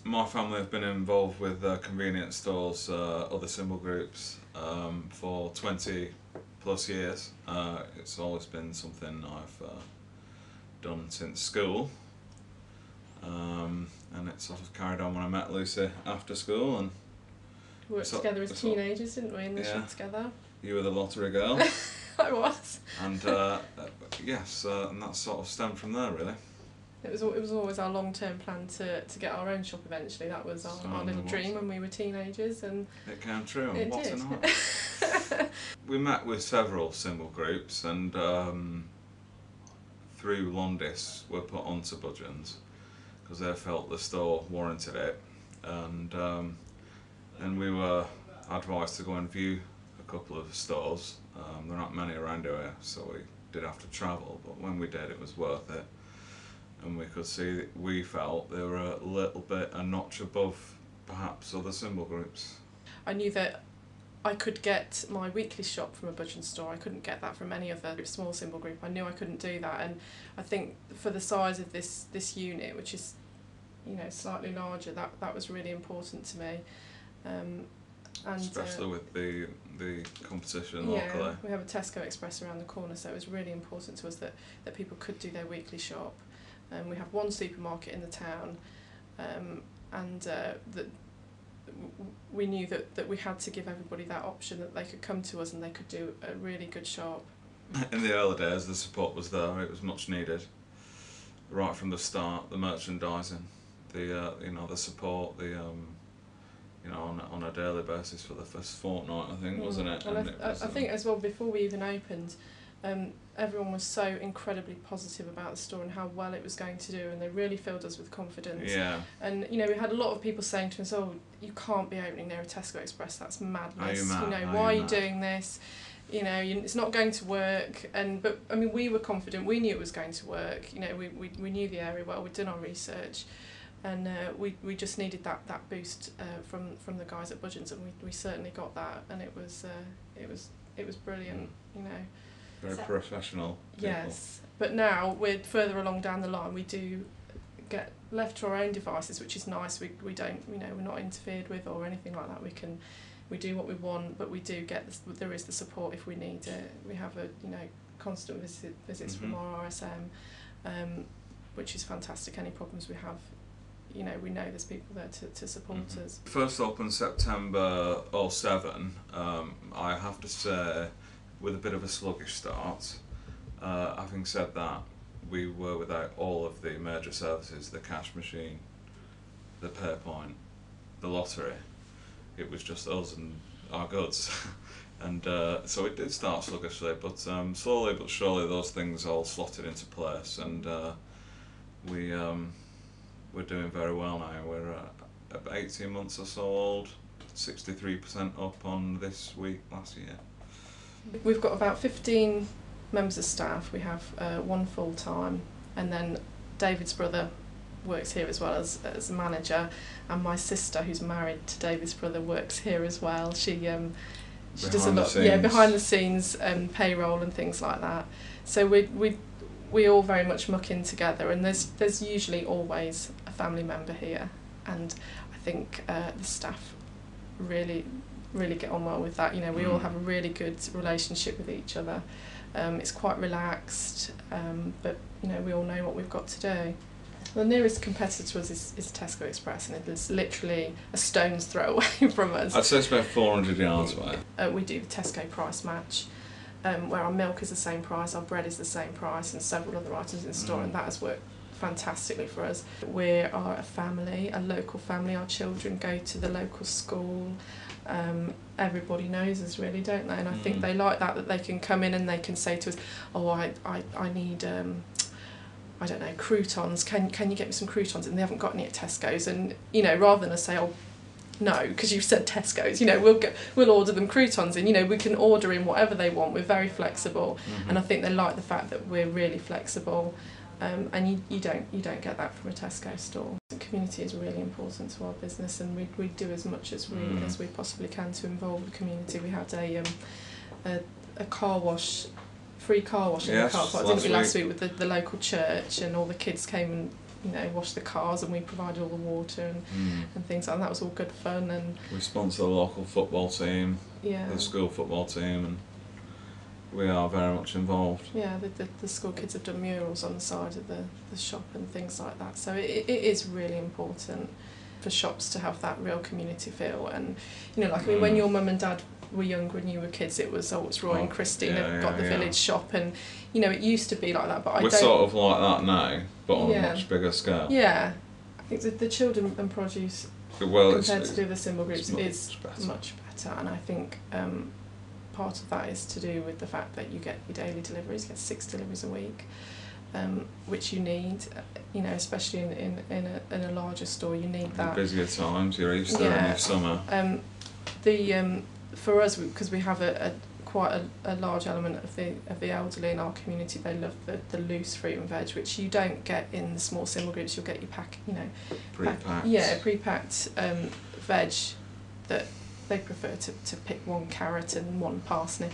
My family have been involved with convenience stores, other symbol groups, for 20 plus years. It's always been something I've done since school, and it sort of carried on when I met Lucy after school. And we worked together as teenagers, didn't we, in the shop together? You were the lottery girl. I was. And yes, and that sort of stemmed from there, really. It was always our long-term plan to get our own shop eventually. That was our little dream when we were teenagers, and it came true. And it what did. a night! We met with several symbol groups, and through Londis were put onto Budgens because they felt the store warranted it, and we were advised to go and view a couple of stores. There are not many around here, so we did have to travel, but when we did, it was worth it. And we could see, we felt they were a little bit a notch above perhaps other symbol groups. I knew that I could get my weekly shop from a Budgens store. I couldn't get that from any other small symbol group. I knew I couldn't do that, and I think for the size of this unit, which is, you know, slightly larger, that was really important to me. And especially with the competition locally. Yeah, we have a Tesco Express around the corner, so it was really important to us that people could do their weekly shop. We have one supermarket in the town, and that we knew that we had to give everybody that option, that they could come to us and they could do a really good shop. In the early days, the support was there. It was much needed. Right from the start, the merchandising, the support, on a daily basis for the first fortnight, I think, wasn't it? And I think as well, before we even opened, everyone was so incredibly positive about the store and how well it was going to do, and they really filled us with confidence. Yeah. And we had a lot of people saying to us, "Oh, you can't be opening near a Tesco Express. That's madness. Are you mad? Why are you doing this? It's not going to work." But I mean, we were confident. We knew it was going to work. We knew the area well. We'd done our research, and we just needed that boost from the guys at Budgens, and we certainly got that, and it was brilliant. Very professional people. Yes, but now we're further along down the line. We do get left to our own devices, which is nice. We don't, we're not interfered with or anything like that. We do what we want, but we do get there is the support if we need it. We have constant visits from our RSM, which is fantastic. Any problems we have, we know there's people there to support us. First opened September 2007. I have to say, with a bit of a sluggish start. Having said that, we were without all of the major services, the cash machine, the pay point, the lottery. It was just us and our goods. And so it did start sluggishly, but slowly but surely those things all slotted into place, and we're doing very well now. We're about 18 months or so old, 63% up on this week last year. We've got about 15 members of staff. We have one full-time, and then David's brother works here as well as a manager, and my sister, who's married to David's brother, works here as well. She does a lot, behind the scenes, payroll and things like that. So we all very much muck in together, and there's usually always a family member here, and I think the staff really get on well with that. We all have a really good relationship with each other. It's quite relaxed, but we all know what we've got to do. The nearest competitor to us is Tesco Express, and it is literally a stone's throw away from us. I'd say it's about 400 yards away. We do the Tesco price match, where our milk is the same price, our bread is the same price, and several other items in the store, and that has worked fantastically for us. We are a family, a local family. Our children go to the local school. Everybody knows us, really, don't they? And I think they like that they can come in and they can say to us, "Oh, I need I don't know, croutons. Can you get me some croutons?" And they haven't got any at Tesco's, and rather than us say, "Oh, no," because you've said Tesco's, we'll order them croutons, and we can order in whatever they want. We're very flexible, and I think they like the fact that we're really flexible. And you don't get that from a Tesco store. The community is really important to our business, and we do as much as we possibly can to involve the community. We had a car wash, free car wash in the car park, didn't we, last week with the local church, and all the kids came and wash the cars, and we provided all the water and things like that. That was all good fun. And we sponsor the local football team, the school football team, and we are very much involved. Yeah, the school kids have done murals on the side of the shop and things like that. So it is really important for shops to have that real community feel. And when your mum and dad were younger and you were kids, it was it's Roy and Christine have got the village shop, and it used to be like that. But we're sort of like that now, but on a much bigger scale. Yeah, I think the children and produce compared to the other symbol groups is much better, and I think part of that is to do with the fact that you get your daily deliveries, you get 6 deliveries a week, which you need, especially in a larger store, you need that. Busier times, your Easter and your summer. For us, because we have quite a large element of the elderly in our community, they love the loose fruit and veg, which you don't get in the small symbol groups. You'll get your pre-packed. Pre-packed veg that they prefer to pick 1 carrot and 1 parsnip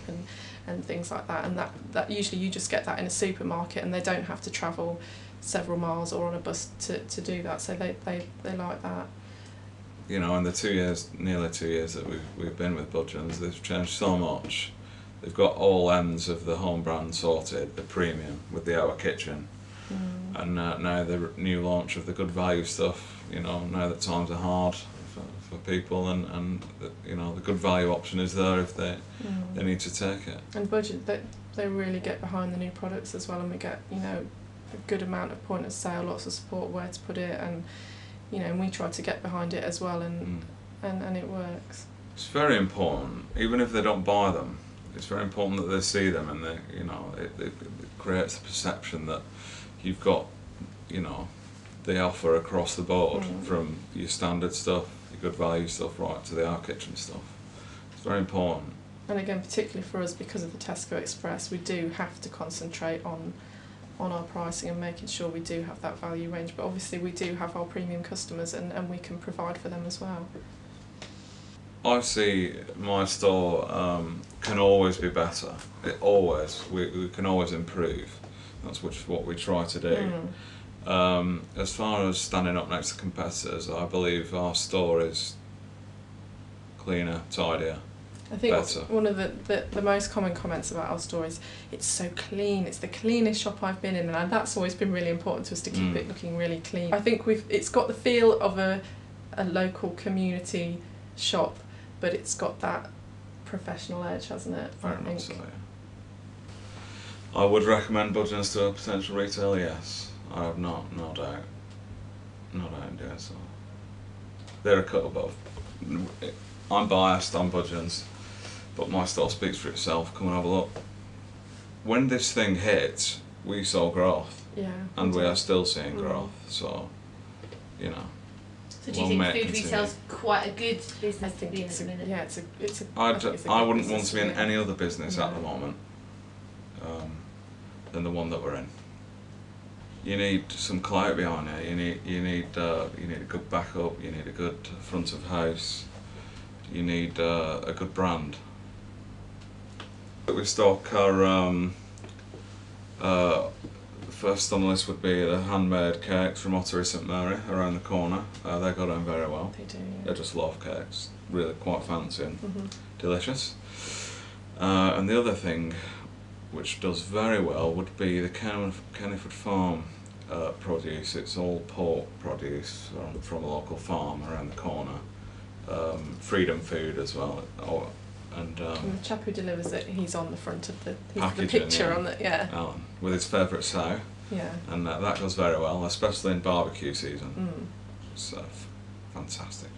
and things like that, and that usually you just get that in a supermarket, and they don't have to travel several miles or on a bus to do that, so they like that. In the nearly 2 years that we've been with Budgens, they've changed so much. They've got all ends of the home brand sorted, the premium with the Our Kitchen, and now the new launch of the good value stuff. Now that times are hard for people, and the good value option is there if they need to take it. And Budgens, they really get behind the new products as well, and we get a good amount of point of sale, lots of support where to put it, and and we try to get behind it as well, and it works. It's very important, even if they don't buy them. It's very important that they see them, and it creates the perception that you've got the offer across the board, from your standard stuff, your good value stuff, right to the Our Kitchen stuff. It's very important. And again, particularly for us, because of the Tesco Express, we do have to concentrate on our pricing and making sure we do have that value range. But obviously we do have our premium customers, and we can provide for them as well. I see my store can always be better. We can always improve. That's what we try to do. As far as standing up next to competitors, I believe our store is cleaner, tidier. I think one of the most common comments about our store is, it's so clean, it's the cleanest shop I've been in, and that's always been really important to us, to keep it looking really clean. I think it's got the feel of a local community shop, but it's got that professional edge, hasn't it? Very much so, yeah. I would recommend Budgens to a potential retailer, yes. I have no doubt in doing so. They're a cut above. I'm biased on Budgens, but my store speaks for itself. Come and have a look. When this thing hit, we saw growth, and we are still seeing growth. So, So do you think food retail's quite a good business to be in at the minute? Yeah, it's a. I wouldn't want to be in any other business at the moment than the one that we're in. You need some clout behind it. You need a good backup. You need a good front of house. You need a good brand. We stock our first on the list would be the handmade cakes from Ottery St Mary around the corner. They go down very well. They do. Yeah. They're just loaf cakes, really quite fancy and delicious. And the other thing, which does very well, would be the Kennyford Farm produce. It's all pork produce from a local farm around the corner. Freedom Food as well. And the chap who delivers it, he's on the front of the picture on it, Alan, with his favourite sow. Yeah. And that goes very well, especially in barbecue season. It's fantastic.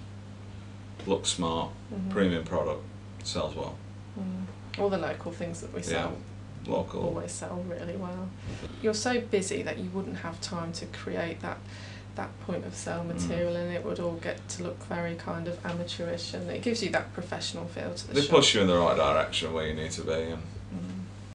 Looks smart, premium product, sells well. All the local things that we sell local always sell really well. You're so busy that you wouldn't have time to create that point of sale material, and it would all get to look very kind of amateurish, and it gives you that professional feel to the shop. They push you in the right direction where you need to be, and